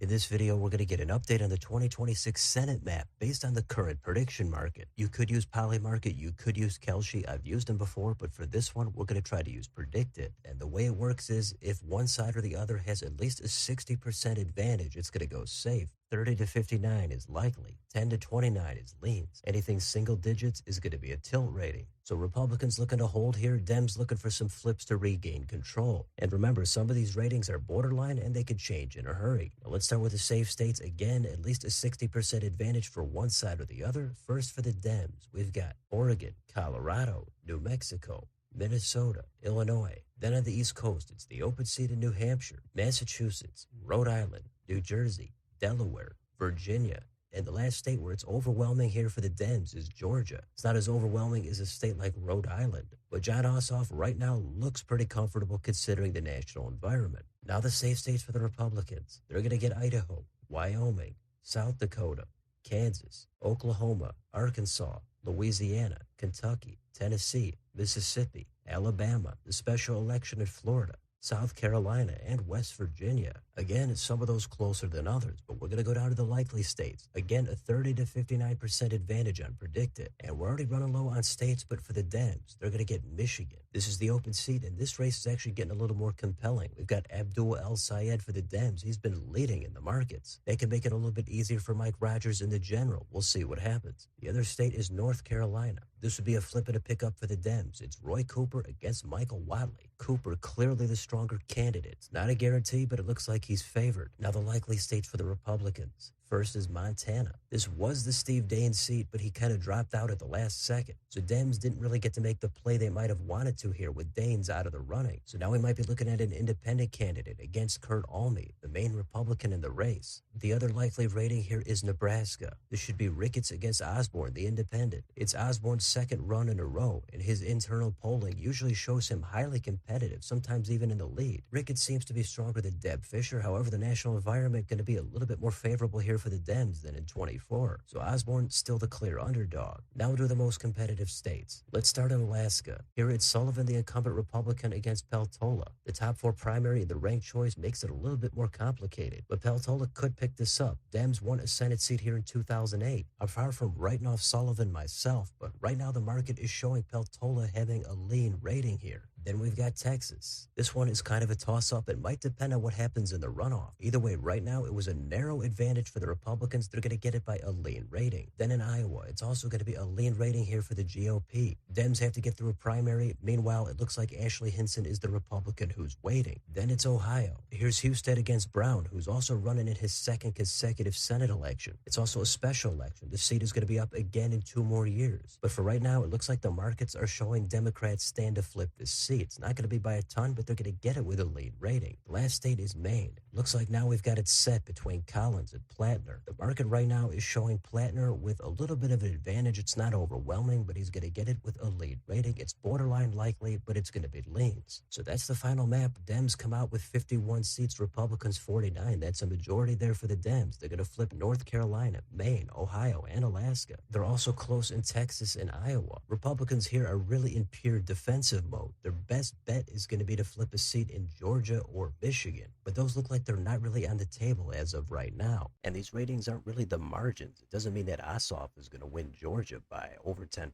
In this video, we're going to get an update on the 2026 Senate map based on the current prediction market. You could use Polymarket, you could use Kelshi. I've used them before, but for this one, we're going to try to use Predicted. And the way it works is if one side or the other has at least a 60% advantage, it's going to go safe. 30 to 59 is likely. 10 to 29 is leans. Anything single digits is going to be a tilt rating. So Republicans looking to hold here, Dems looking for some flips to regain control. And remember, some of these ratings are borderline and they could change in a hurry. Now let's start with the safe states. Again, at least a 60% advantage for one side or the other. First for the Dems, we've got Oregon, Colorado, New Mexico, Minnesota, Illinois. Then on the East Coast, it's the open seat in New Hampshire, Massachusetts, Rhode Island, New Jersey, Delaware, Virginia, and the last state where it's overwhelming here for the Dems is Georgia. It's not as overwhelming as a state like Rhode Island, but John Ossoff right now looks pretty comfortable considering the national environment. Now the safe states for the Republicans. They're going to get Idaho, Wyoming, South Dakota, Kansas, Oklahoma, Arkansas, Louisiana, Kentucky, Tennessee, Mississippi, Alabama, the special election in Florida, South Carolina, and West Virginia. Again, some of those closer than others, but we're going to go down to the likely states. Again, a 30 to 59% advantage on Predicted. And we're already running low on states, but for the Dems, they're going to get Michigan. This is the open seat, and this race is actually getting a little more compelling. We've got Abdul El Sayed for the Dems. He's been leading in the markets. They can make it a little bit easier for Mike Rogers in the general. We'll see what happens. The other state is North Carolina. This would be a flip and a pickup for the Dems. It's Roy Cooper against Michael Whatley. Cooper clearly the stronger candidate. It's not a guarantee, but it looks like he's favored. Now the likely states for the Republicans. First is Montana. This was the Steve Daines seat, but he kind of dropped out at the last second. So Dems didn't really get to make the play they might have wanted to here with Daines out of the running. So now we might be looking at an independent candidate against Kurt Almey, the main Republican in the race. The other likely rating here is Nebraska. This should be Ricketts against Osborne, the independent. It's Osborne's second run in a row, and his internal polling usually shows him highly competitive, sometimes even in the lead. Ricketts seems to be stronger than Deb Fisher. However, the national environment going to be a little bit more favorable here for the Dems than in 24. So Osborne still the clear underdog. Now we'll do the most competitive states. Let's start in Alaska. Here it's Sullivan, the incumbent Republican, against Peltola. The top four primary and the ranked choice makes it a little bit more complicated, but Peltola could pick this up. Dems won a Senate seat here in 2008. I'm far from writing off Sullivan myself, but right now the market is showing Peltola having a lean rating here. Then we've got Texas. This one is kind of a toss-up. It might depend on what happens in the runoff. Either way, right now, it was a narrow advantage for the Republicans. They're going to get it by a lean rating. Then in Iowa, it's also going to be a lean rating here for the GOP. Dems have to get through a primary. Meanwhile, it looks like Ashley Hinson is the Republican who's waiting. Then it's Ohio. Here's Husted against Brown, who's also running in his second consecutive Senate election. It's also a special election. The seat is going to be up again in 2 more years. But for right now, it looks like the markets are showing Democrats stand to flip this seat. It's not going to be by a ton, but they're going to get it with a lead rating. The last state is Maine. Looks like now we've got it set between Collins and Plattner. The market right now is showing Plattner with a little bit of an advantage. It's not overwhelming, but he's going to get it with a lead rating. It's borderline likely, but it's going to be leans. So that's the final map. Dems come out with 51 seats, Republicans 49. That's a majority there for the Dems. They're going to flip North Carolina, Maine, Ohio, and Alaska. They're also close in Texas and Iowa. Republicans here are really in pure defensive mode. Their best bet is going to be to flip a seat in Georgia or Michigan, but those look like they're not really on the table as of right now. And these ratings aren't really the margins. It doesn't mean that Ossoff is going to win Georgia by over 10%.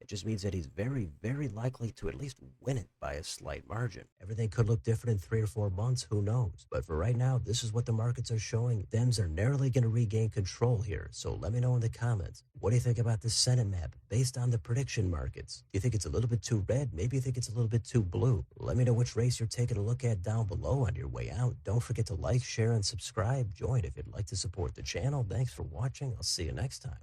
It just means that he's very, very likely to at least win it by a slight margin. Everything could look different in 3 or 4 months, who knows? But for right now, this is what the markets are showing. Dems are narrowly going to regain control here. So let me know in the comments, what do you think about the Senate map based on the prediction markets? Do you think it's a little bit too red? Maybe you think it's a little bit too blue. Let me know which race you're taking a look at down below on your way out. Don't forget to like, share, and subscribe. Join if you'd like to support the channel. Thanks for watching. I'll see you next time.